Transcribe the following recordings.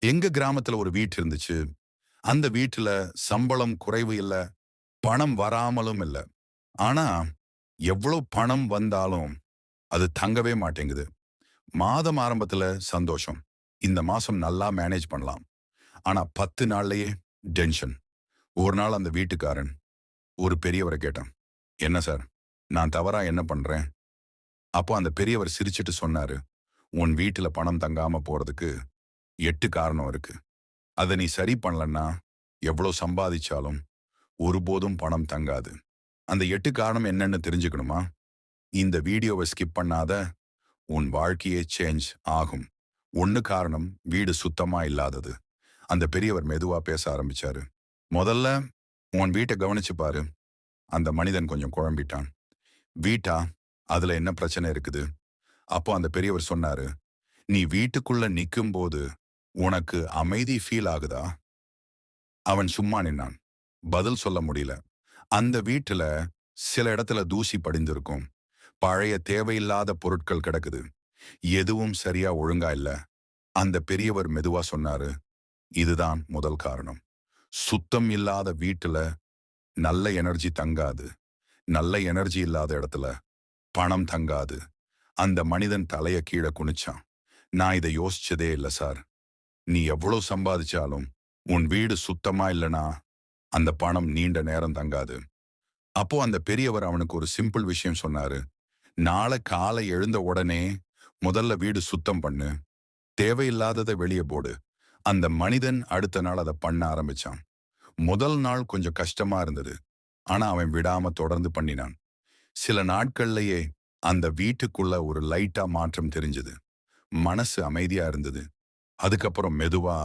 எங்க கிராமத்துல ஒரு வீடு இருந்துச்சு. அந்த வீட்டுல சம்பளம் குறைவு இல்ல, பணம் வராமலும் இல்ல. ஆனா, எவ்வளவு பணம் வந்தாலும் அது தங்கவே மாட்டேங்குது. மாதம் ஆரம்பத்துல சந்தோஷம். இந்த மாசம் நல்லா மேனேஜ் பண்ணலாம். ஆனா 10 நாள்லயே டென்ஷன். ஒரு நாள் அந்த வீட்டுக்காரன் ஒரு பெரியவர கேட்டான். "என்ன சார், நான் தவறா என்ன பண்றேன்?" அப்போ அந்த பெரியவர் சிரிச்சுட்டு சொன்னாரு, "உன் வீட்டுல பணம் தங்காம போறதுக்கு 8 காரணம் இருக்கு. அத நீ சரி பண்ணலன்னா, எவ்வளோ சம்பாதிச்சாலும் ஒருபோதும் பணம் தங்காது. அந்த 8 காரணம் என்னன்னு தெரிஞ்சுக்கணுமா? இந்த வீடியோவை ஸ்கிப் பண்ணாத, உன் வாழ்க்கையே சேஞ்ச் ஆகும். 1 காரணம் வீடு சுத்தமா இல்லாதது. அந்த பெரியவர் மெதுவா பேச ஆரம்பிச்சாரு. முதல்ல உன் வீட்டை கவனிச்சு பாரு. அந்த மனிதன் கொஞ்சம் குழம்பிட்டான். வீட்டா? அதுல என்ன பிரச்சனை இருக்குது? அப்போ அந்த பெரியவர் சொன்னாரு, நீ வீட்டுக்குள்ள நிக்கும்போது உனக்கு அமைதி ஃபீல் ஆகுதா? அவன் சும்மா நின்னான். பதில் சொல்ல முடியல. அந்த வீட்டுல சில இடத்துல தூசி படிந்திருக்கும். பழைய தேவையில்லாத பொருட்கள் கிடக்குது. எதுவும் சரியா ஒழுங்கா இல்ல. அந்த பெரியவர் மெதுவா சொன்னாரு, இதுதான் முதல் காரணம். சுத்தம் இல்லாத வீட்டுல நல்ல எனர்ஜி தங்காது. நல்ல எனர்ஜி இல்லாத இடத்துல பணம் தங்காது. அந்த மனிதன் தலைய கீழ குனிச்சான். நான் இதை யோசிச்சதே இல்ல சார். நீ எவ்வளவு சம்பாதிச்சாலும் உன் வீடு சுத்தமா இல்லனா அந்த பணம் நீண்ட நேரம் தங்காது. அப்போ அந்த பெரியவர் அவனுக்கு ஒரு சிம்பிள் விஷயம் சொன்னாரு. நாளை காலை எழுந்த உடனே முதல்ல வீடு சுத்தம் பண்ணு. தேவையில்லாததை வெளியே போடு. அந்த மனிதன் அடுத்த நாள் அதை பண்ண ஆரம்பிச்சான். முதல் நாள் கொஞ்சம் கஷ்டமா இருந்தது. ஆனா அவன் விடாம தொடர்ந்து பண்ணினான். சில நாட்கள்லயே அந்த வீட்டுக்குள்ள ஒரு லைட்டா மாற்றம் தெரிஞ்சது. மனசு அமைதியா இருந்தது. அதுக்கப்புறம் மெதுவா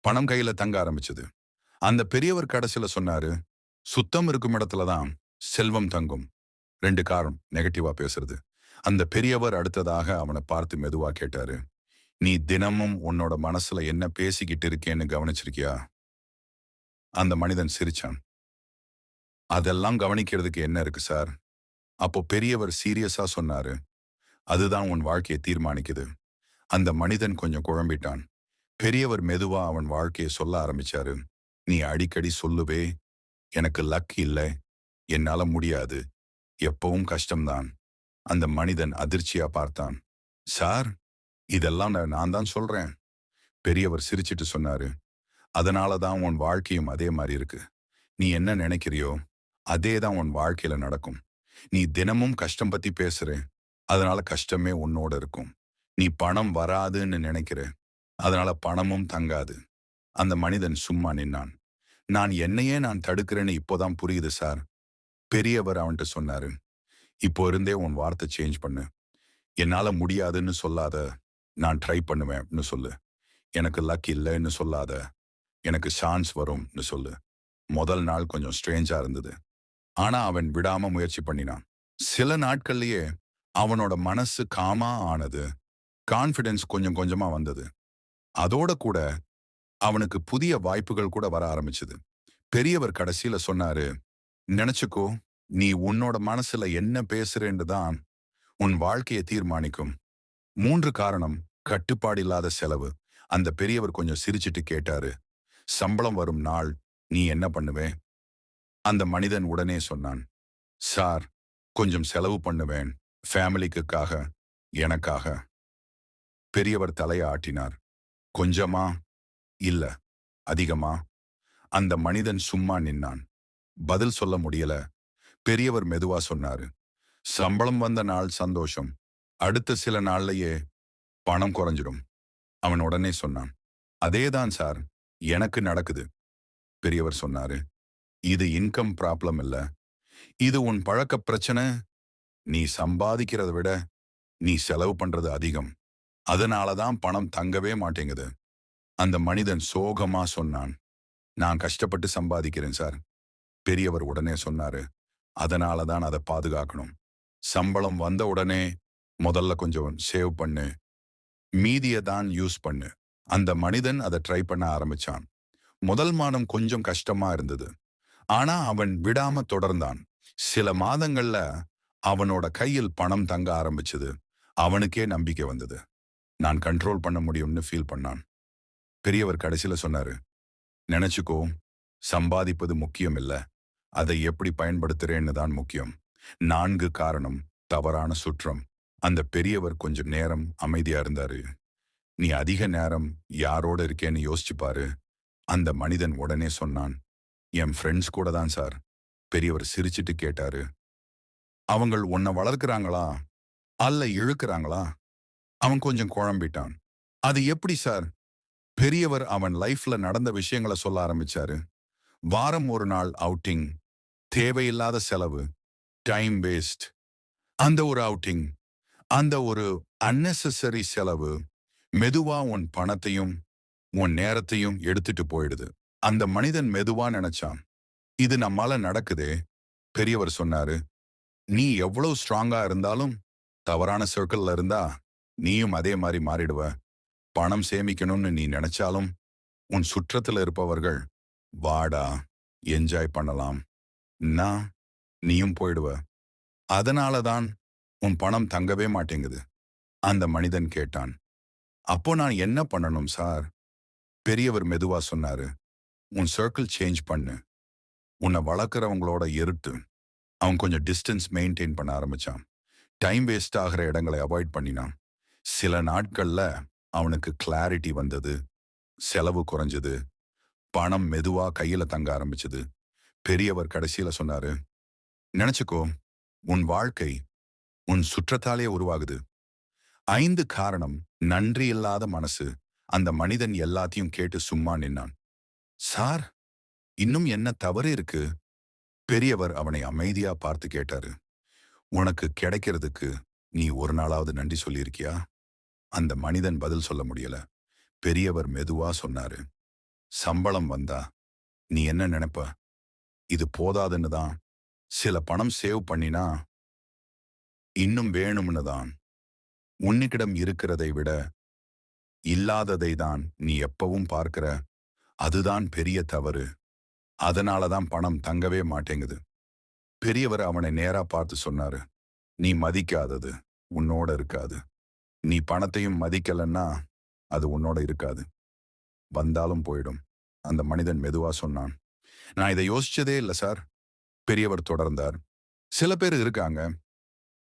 பணம் கையில தங்க ஆரம்பிச்சது. அந்த பெரியவர் கடைசில சொன்னாரு, சுத்தம் இருக்கும் இடத்துல தான் செல்வம் தங்கும். 2 காரணம் நெகட்டிவா பேசுறது. அந்த பெரியவர் அடுத்ததாக அவன பார்த்து மெதுவா கேட்டாரு. நீ தினமும் உன்னோட மனசுல என்ன பேசிக்கிட்டு இருக்கேன்னு கவனிச்சிருக்கியா? அந்த மனிதன் சிரிச்சான். அதெல்லாம் கவனிக்கிறதுக்கு என்ன இருக்கு சார்? அப்போ பெரியவர் சீரியஸா சொன்னாரு. அதுதான் உன் வாழ்க்கையை தீர்மானிக்குது. அந்த மனிதன் கொஞ்சம் குழம்பிட்டான். பெரியவர் மெதுவா அவன் வாழ்க்கையை சொல்ல ஆரம்பிச்சாரு. நீ அடிக்கடி சொல்லுவே, எனக்கு லக் இல்ல, என்னால முடியாது, எப்பவும் கஷ்டம்தான். அந்த மனிதன் அதிர்ச்சியா பார்த்தான். சார், இதெல்லாம் நான் தான் சொல்றேன். பெரியவர் சிரிச்சிட்டு சொன்னாரு. அதனால தான் உன் வாழ்க்கையும் அதே மாதிரி இருக்கு. நீ என்ன நினைக்கிறியோ அதே தான் உன் வாழ்க்கையில நடக்கும். நீ தினமும் கஷ்டம் பத்தி பேசுற, அதனால கஷ்டமே உன்னோட இருக்கும். நீ பணம் வராதுன்னு நினைக்கிற, அதனால பணமும் தங்காது. அந்த மனிதன் சும்மா நின்னான். நான் என்னையே தடுக்கிறேன்னு இப்போதான் புரியுது சார். பெரியவர் அவன்கிட்ட சொன்னாரு. இப்போ இருந்தே உன் வார்த்தை சேஞ்ச் பண்ணு. என்னால முடியாதுன்னு சொல்லாத, நான் ட்ரை பண்ணுவேன்னு சொல்லு. எனக்கு லக் இல்லைன்னு சொல்லாத, எனக்கு சான்ஸ் வரும்னு சொல்லு. முதல் நாள் கொஞ்சம் ஸ்ட்ரேஞ்சா இருந்தது. ஆனா அவன் விடாம முயற்சி பண்ணினான். சில நாட்கள்லயே அவனோட மனசு காமா ஆனது. கான்ஃபிடன்ஸ் கொஞ்சம் கொஞ்சமா வந்தது. அதோட கூட அவனுக்கு புதிய வாய்ப்புகள் கூட வர ஆரம்பிச்சது. பெரியவர் கடைசியில சொன்னாரு, நினைச்சுக்கோ, நீ உன்னோட மனசுல என்ன பேசுறேன்னு தான் உன் வாழ்க்கையை தீர்மானிக்கும். 3 காரணம் கட்டுப்பாடு இல்லாத செலவு. அந்த பெரியவர் கொஞ்சம் சிரிச்சிட்டு கேட்டாரு, சம்பளம் வரும் நாள் நீ என்ன பண்ணுவே? அந்த மனிதன் உடனே சொன்னான், சார், கொஞ்சம் செலவு பண்ணுவேன். ஃபேமிலிக்குக்காக, எனக்காக. பெரியவர் தலைய ஆட்டினார். கொஞ்சமா? இல்ல, அதிகமா? அந்த மனிதன் சும்மா நின்னான். பதில் சொல்ல முடியல. பெரியவர் மெதுவா சொன்னாரு. சம்பளம் வந்த நாள் சந்தோஷம். அடுத்த சில நாள்லயே பணம் குறைஞ்சிடும். அவன் உடனே சொன்னான். அதேதான் சார், எனக்கு நடக்குது. பெரியவர் சொன்னாரு. இது இன்கம் ப்ராப்ளம் இல்ல. இது உன் பழக்க பிரச்சனை. நீ சம்பாதிக்கிறத விட நீ செலவு பண்றது அதிகம். அதனால தான் பணம் தங்கவே மாட்டேங்குது. அந்த மனிதன் சோகமா சொன்னான். நான் கஷ்டப்பட்டு சம்பாதிக்கிறேன் சார். பெரியவர் உடனே சொன்னாரு. அதனால தான் அதை பாதுகாக்கணும். சம்பளம் வந்த உடனே முதல்ல கொஞ்சம் சேவ் பண்ணு. மீதிய தான் யூஸ் பண்ணு. அந்த மனிதன் அதை ட்ரை பண்ண ஆரம்பிச்சான். முதல் மாதம் கொஞ்சம் கஷ்டமா இருந்தது. ஆனா அவன் விடாம தொடர்ந்தான். சில மாதங்கள்ல அவனோட கையில் பணம் தங்க ஆரம்பிச்சது. அவனுக்கே நம்பிக்கை வந்தது. நான் கண்ட்ரோல் பண்ண முடியும்னு ஃபீல் பண்ணான். பெரியவர் கடைசியில சொன்னாரு, நினைச்சுக்கோ, சம்பாதிப்பது முக்கியம் இல்ல. அதை எப்படி பயன்படுத்துறேன்னு தான் முக்கியம். 4 காரணம், தவறான சுற்றம். அந்த பெரியவர் கொஞ்சம் நேரம் அமைதியா இருந்தாரு. நீ அதிக நேரம் யாரோட இருக்கேன்னு யோசிச்சு பாரு. அந்த மனிதன் உடனே சொன்னான், என் ஃப்ரெண்ட்ஸ் கூட தான் சார். பெரியவர் சிரிச்சிட்டு கேட்டாரு, அவங்கள் உன்னை வளர்க்குறாங்களா? அல்ல இழுக்குறாங்களா? அவன் கொஞ்சம் குழம்பிட்டான். அது எப்படி சார்? பெரியவர் அவன் லைஃப்ல நடந்த விஷயங்கள சொல்ல ஆரம்பிச்சாரு. வாரம் ஒரு நாள் அவுட்டிங், தேவையில்லாத செலவு, டைம் வேஸ்ட். அந்த ஒரு அவுட்டிங், அந்த ஒரு அன்னெசசரி செலவு, மெதுவா உன் பணத்தையும் உன் நேரத்தையும் எடுத்துட்டு போயிடுது. அந்த மனிதன் மெதுவா நினைச்சான், இது நம்மால நடக்குதே. பெரியவர் சொன்னாரு, நீ எவ்வளவு ஸ்ட்ராங்கா இருந்தாலும் தவறான சர்க்கிள்ல இருந்தா நீயும் அதே மாதிரி மாறிடுவ. பணம் சேமிக்கணும்னு நீ நினைச்சாலும் உன் சுற்றத்துல இருப்பவர்கள் வாடா என்ஜாய் பண்ணலாம் நான் நீயும் போயிடுவ. அதனால தான் உன் பணம் தங்கவே மாட்டேங்குது. அந்த மனிதன் கேட்டான், அப்போ நான் என்ன பண்ணணும் சார்? பெரியவர் மெதுவா சொன்னாரு, உன் சர்க்கிள் சேஞ்ச் பண்ணு. உன்னை வளர்க்குறவங்களோட இருட்டு. அவன் கொஞ்சம் டிஸ்டன்ஸ் மெயின்டைன் பண்ண ஆரம்பிச்சான். டைம் வேஸ்ட் ஆகிற இடங்களை அவாய்ட் பண்ணினான். சில நாட்கள்ல அவனுக்கு கிளாரிட்டி வந்தது. செலவு குறைஞ்சது. பணம் மெதுவா கையில தங்க ஆரம்பிச்சது. பெரியவர் கடைசியில சொன்னாரு, நினைச்சுக்கோ, உன் வாழ்க்கை உன் சுற்றத்தாலே உருவாகுது. 5 காரணம், நன்றி இல்லாத மனசு. அந்த மனிதன் எல்லாத்தையும் கேட்டு சும்மா நின்னான். சார், இன்னும் என்ன தவறு இருக்கு? பெரியவர் அவனை அமைதியா பார்த்து கேட்டாரு. உனக்கு கிடைக்கிறதுக்கு நீ ஒரு நாளாவது நன்றி சொல்லியிருக்கியா? அந்த மனிதன் பதில் சொல்ல முடியல. பெரியவர் மெதுவா சொன்னாரு, சம்பளம் வந்தா நீ என்ன நினைப்ப? இது போதாதுன்னு தான். சில பணம் சேவ் பண்ணினா இன்னும் வேணும்னு தான். உன்னிக்கிடம் இருக்கிறதை விட இல்லாததை தான் நீ எப்பவும் பார்க்கிற. அதுதான் பெரிய தவறு. அதனால தான் பணம் தங்கவே மாட்டேங்குது. பெரியவர் அவனை நேரா பார்த்து சொன்னாரு, நீ மதிக்காதது உன்னோட இருக்காது. நீ பணத்தையும் மதிக்கலன்னா அது உன்னோட இருக்காது. வந்தாலும் போயிடும். அந்த மனிதன் மெதுவா சொன்னான், நான் இதை யோசிச்சதே இல்லை சார். பெரியவர் தொடர்ந்தார், சில பேர் இருக்காங்க,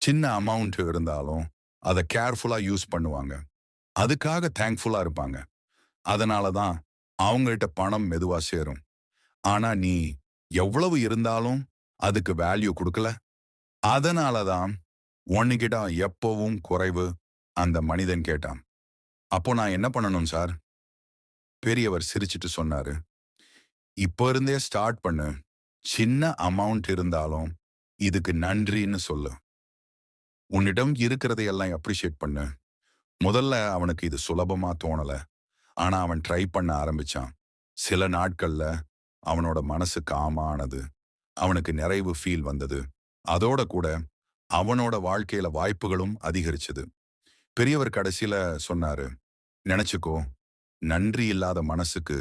சின்ன அமௌண்ட் இருந்தாலும் அதை கேர்ஃபுல்லா யூஸ் பண்ணுவாங்க. அதுக்காக தேங்க்ஃபுல்லா இருப்பாங்க. அதனால தான் அவங்கள்ட்ட பணம் மெதுவா சேரும். ஆனா நீ எவ்வளவு இருந்தாலும் அதுக்கு வேல்யூ கொடுக்கல. அதனால தான் உன்கிட்ட எப்பவும் குறைவு. அந்த மனிதன் கேட்டான், அப்போ நான் என்ன பண்ணணும் சார்? பெரியவர் சிரிச்சிட்டு சொன்னாரு, இப்போ இருந்தே ஸ்டார்ட் பண்ணு. சின்ன அமௌண்ட் இருந்தாலும் இதுக்கு நன்றின்னு சொல்லு. உன்னிடம் இருக்கிறதை எல்லாம் அப்ரிஷியேட் பண்ணு. முதல்ல அவனுக்கு இது சுலபமா தோணல. ஆனா அவன் ட்ரை பண்ண ஆரம்பிச்சான். சில நாட்கள்ல அவனோட மனசு காமானது. அவனுக்கு நிறைவு ஃபீல் வந்தது. அதோட கூட அவனோட வாழ்க்கையில வாய்ப்புகளும் அதிகரிச்சது. பெரியவர் கடைசியில சொன்னாரு, நினைச்சுக்கோ, நன்றி இல்லாத மனசுக்கு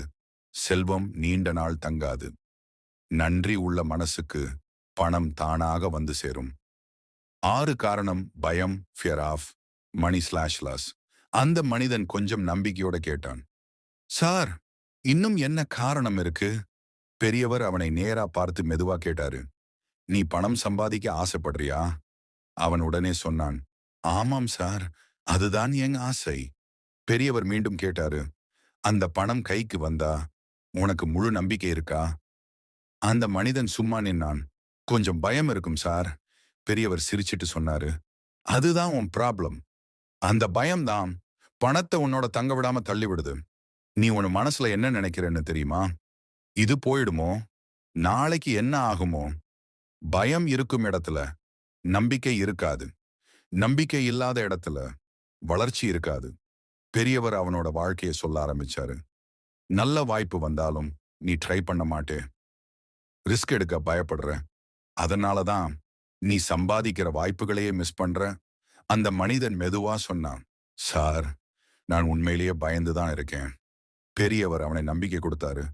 செல்வம் நீண்ட நாள் தங்காது. நன்றி உள்ள மனசுக்கு பணம் தானாக வந்து சேரும். 6 காரணம், பயம், fear of money slash loss. அந்த மனிதன் கொஞ்சம் நம்பிக்கையோட கேட்டான், சார், இன்னும் என்ன காரணம் இருக்கு? பெரியவர் அவனை நேரா பார்த்து மெதுவா கேட்டாரு, நீ பணம் சம்பாதிக்க ஆசைப்படுறியா? அவன் உடனே சொன்னான், ஆமாம் சார், அதுதான் என் ஆசை. பெரியவர் மீண்டும் கேட்டாரு, அந்த பணம் கைக்கு வந்தா உனக்கு முழு நம்பிக்கை இருக்கா? அந்த மனிதன் சும்மா நின்னான். கொஞ்சம் பயம் இருக்கும் சார். பெரியவர் சிரிச்சிட்டு சொன்னாரு, அதுதான் உன் ப்ராப்ளம். அந்த பயம்தான் பணத்தை உன்னோட தங்க விடாம தள்ளி விடுது. நீ உன் மனசுல என்ன நினைக்கிறன்னு தெரியுமா? இது போயிடுமோ? நாளைக்கு என்ன ஆகுமோ? பயம் இருக்கும் இடத்துல நம்பிக்கை இருக்காது. நம்பிக்கை இல்லாத இடத்துல வளர்ச்சி இருக்காது. பெரியவர் அவனோட வாழ்க்கையை சொல்ல ஆரம்பிச்சாரு. நல்ல வாய்ப்பு வந்தாலும் நீ ட்ரை பண்ண மாட்டே. ரிஸ்க் எடுக்க பயப்படுற. அதனால தான் நீ சம்பாதிக்கிற வாய்ப்புகளையே மிஸ் பண்ற. அந்த மனிதன் மெதுவா சொன்னான், சார், நான் உண்மையிலேயே பயந்து தான் இருக்கேன். பெரியவர் அவனை நம்பிக்கை கொடுத்தாரு.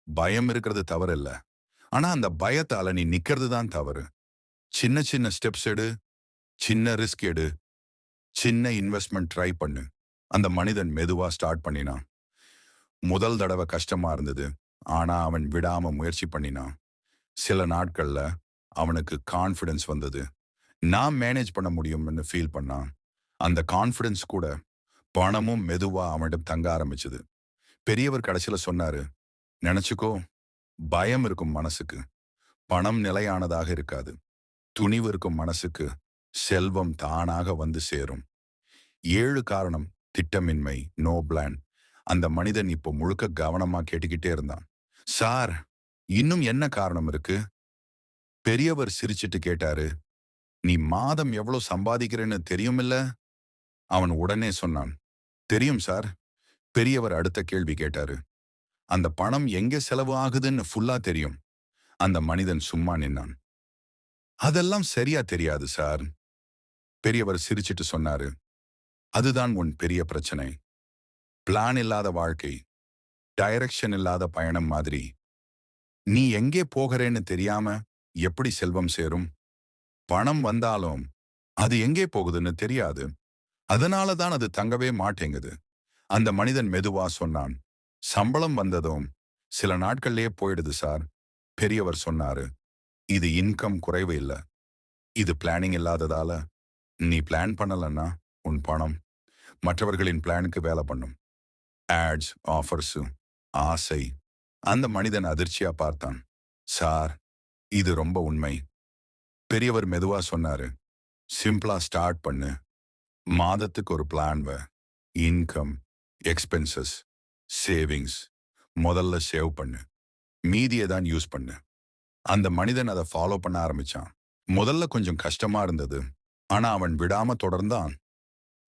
பயம் இருக்கிறது தவறு இல்ல. ஆனா அந்த பயத்தால நீ நிக்கிறது தான் தவறு. சின்ன சின்ன ஸ்டெப்ஸ் எடு. சின்ன ரிஸ்க் எடு. சின்ன இன்வெஸ்ட்மெண்ட் ட்ரை பண்ணு. அந்த மனிதன் மெதுவா ஸ்டார்ட் பண்ணினான். முதல் தடவை கஷ்டமா இருந்தது. ஆனா அவன் விடாம முயற்சி பண்ணினான். சில நாட்கள்ல அவனுக்கு கான்ஃபிடன்ஸ் வந்தது. நான் மேனேஜ் பண்ண முடியும்னு ஃபீல் பண்ணான். அந்த கான்ஃபிடன்ஸ் கூட பணமும் மெதுவா அவனிடம் தங்க ஆரம்பிச்சது. பெரியவர் கடைசியில சொன்னாரு, "நெனச்சுக்கோ, பயம் இருக்கும் மனசுக்கு. பணம் நிலையானதாக இருக்காது. துணிவு இருக்கும் மனசுக்கு செல்வம் தானாக வந்து சேரும்." 7 காரணம் திட்டமின்மை, நோ பிளான். அந்த மனிதன் இப்போ முழுக்க கவனமா கேட்டுக்கிட்டே இருந்தான். "சார், இன்னும் என்ன காரணம் இருக்கு?" பெரியவர் சிரிச்சிட்டு கேட்டாரு. "நீ மாதம் எவ்வளவு சம்பாதிக்கிறேன்னு தெரியுமில்ல?" அவன் உடனே சொன்னான், "தெரியும் சார்." பெரியவர் அடுத்த கேள்வி கேட்டாரு. "அந்த பணம் எங்க செலவு ஆகுதுன்னு ஃபுல்லா தெரியும்." அந்த மனிதன் சும்மா நின்னான். "அதெல்லாம் சரியா தெரியாது சார்." பெரியவர் சிரிச்சிட்டு சொன்னாரு, "அதுதான் உன் பெரிய பிரச்சனை. பிளான் இல்லாத வாழ்க்கை, டைரக்ஷன் இல்லாத பயணம் மாதிரி. நீ எங்கே போகிறேன்னு தெரியாம எப்படி செல்வம் சேரும்? பணம் வந்தாலும் அது எங்கே போகுதுன்னு தெரியாது. அதனால தான் அது தங்கவே மாட்டேங்குது." அந்த மனிதன் மெதுவா சொன்னான், "சம்பளம் வந்ததும் சில நாட்கள்லயே போயிடுது சார்." பெரியவர் சொன்னாரு, "இது இன்கம் குறைவு இல்ல. இது பிளானிங் இல்லாததால. நீ பிளான் பண்ணலன்னா உன் பணம் மற்றவர்களின் பிளானுக்கு வேலை பண்ணும். ஆட்ஸ், ஆஃபர்ஸ், ஆசை." அந்த மனிதன் அதிர்ச்சியா பார்த்தான். "சார், இது ரொம்ப உண்மை." பெரியவர் மெதுவா சொன்னாரு, "சிம்பிளா ஸ்டார்ட் பண்ணு. மாதத்துக்கு ஒரு பிளான் இன்கம், எக்ஸ்பென்சஸ், சேவிங்ஸ். முதல்ல சேவ் பண்ணு. மீதியை தான் யூஸ் பண்ணு." அந்த மனிதன் அதை ஃபாலோ பண்ண ஆரம்பிச்சான். முதல்ல கொஞ்சம் கஷ்டமா இருந்தது. ஆனா அவன் விடாம தொடர்ந்தான்.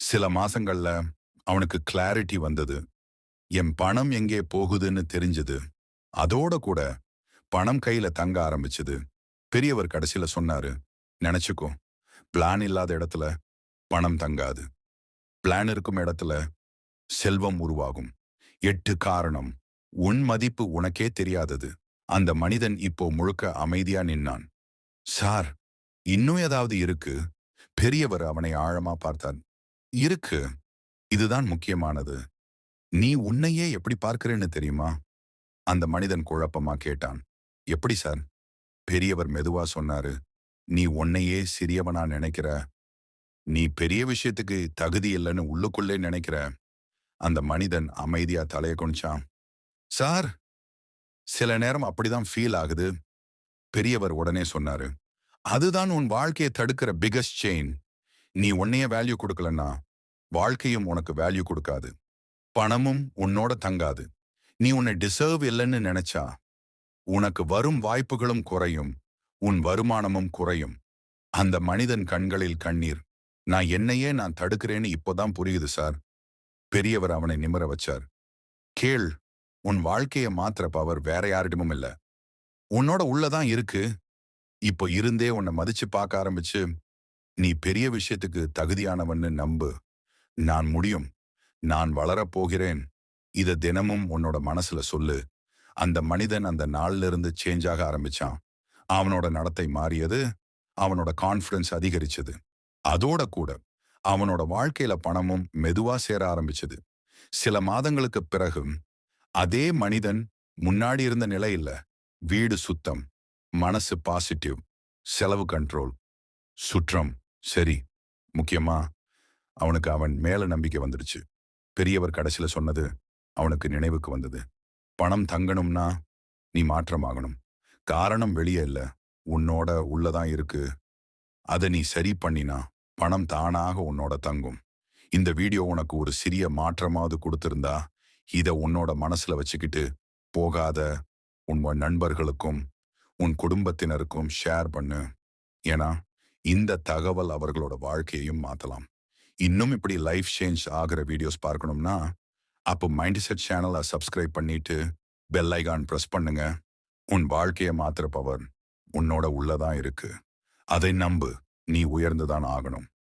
சில மாசங்கள்ல அவனுக்கு கிளாரிட்டி வந்தது. என் பணம் எங்கே போகுதுன்னு தெரிஞ்சது. அதோட கூட பணம் கையில தங்க ஆரம்பிச்சது. பெரியவர் கடைசியில சொன்னாரு, "நினைச்சுக்கோ, பிளான் இல்லாத இடத்துல பணம் தங்காது. பிளான் இருக்கும் இடத்துல செல்வம் உருவாகும்." 8 காரணம். உன் மதிப்பு உனக்கே தெரியாதது. அந்த மனிதன் இப்போ முழுக்க அமைதியா நின்னான். "சார், இன்னும் ஏதாவது இருக்கு?" பெரியவர் அவனை ஆழமா பார்த்தார். "இருக்கு. இதுதான் முக்கியமானது. நீ உன்னையே எப்படி பார்க்கிறேன்னு தெரியுமா?" அந்த மனிதன் குழப்பமா கேட்டான். "எப்படி சார்?" பெரியவர் மெதுவா சொன்னாரு, "நீ உன்னையே சிறியவனா நினைக்கிற. நீ பெரிய விஷயத்துக்கு தகுதி இல்லைன்னு உள்ளுக்குள்ளே நினைக்கிற." அந்த மனிதன் அமைதியா தலைய குனிச்சான். "சார், சில நேரம் அப்படிதான் ஃபீல் ஆகுது." பெரியவர் உடனே சொன்னாரு, "அதுதான் உன் வாழ்க்கையை தடுக்கிற பிகஸ்ட் செயின். நீ உன்னைய வேல்யூ கொடுக்கலன்னா வாழ்க்கையும் உனக்கு வேல்யூ கொடுக்காது. பணமும் உன்னோட தங்காது. நீ உன்னை டிசர்வ் இல்லைன்னு நினைச்சா உனக்கு வரும் வாய்ப்புகளும் குறையும். உன் வருமானமும் குறையும்." அந்த மனிதன் கண்களில் கண்ணீர். நான் தடுக்கிறேன்னு இப்போதான் புரியுது சார்." பெரியவர் அவனை நிமிர வச்சார். "கேள், உன் வாழ்க்கைய மாத்திர பவர் வேற யாரிடமும் இல்ல. உன்னோட உள்ளதான் இருக்கு. இப்போ இருந்தே உன்னை மதிச்சு பார்க்க ஆரம்பிச்சு நீ பெரிய விஷயத்துக்கு தகுதியானவன்னு நம்பு. நான் முடியும். நான் வளரப் போகிறேன். இத தினமும் உன்னோட மனசுல சொல்லு." அந்த மனிதன் அந்த நாள்ல இருந்து சேஞ்ச் ஆக ஆரம்பிச்சான். அவனோட நடத்தை மாறியது. அவனோட கான்ஃபிடன்ஸ் அதிகரிச்சது. அதோட கூட அவனோட வாழ்க்கையில பணமும் மெதுவா சேர ஆரம்பிச்சது. சில மாதங்களுக்கு பிறகு அதே மனிதன் முன்னாடி இருந்த நிலை இல்ல. வீடு சுத்தம், மனசு பாசிட்டிவ், செலவு கண்ட்ரோல், சுற்றம் சரி. முக்கியமா அவனுக்கு அவன் மேல நம்பிக்கை வந்துடுச்சு. பெரியவர் கடைசியில சொன்னது அவனுக்கு நினைவுக்கு வந்தது. "பணம் தங்கணும்னா நீ மாற்றமாகணும். காரணம் வெளியே இல்ல, உன்னோட உள்ளதான் இருக்கு. அதை நீ சரி பண்ணினா பணம் தானாக உன்னோட தங்கும்." இந்த வீடியோ உனக்கு ஒரு சிறிய மாற்றமாவது கொடுத்திருந்தா இத உன்னோட மனசுல வச்சுக்கிட்டு போகாத. உன் நண்பர்களுக்கும் உன் குடும்பத்தினருக்கும் ஷேர் பண்ணு. ஏன்னா இந்த தகவல் அவர்களோட வாழ்க்கையையும் மாத்தலாம். இன்னும் இப்படி லைஃப் சேஞ்ச் ஆகிற வீடியோஸ் பார்க்கணும்னா அப்போ மைண்ட் செட் சேனலை சப்ஸ்கிரைப் பண்ணிட்டு பெல் ஐகான் பிரஸ் பண்ணுங்க. உன் வாழ்க்கையை மாத்துற பவர் உன்னோட உள்ளதான் இருக்கு. அதை நம்பு. நீ உயர்ந்துதான் ஆகணும்.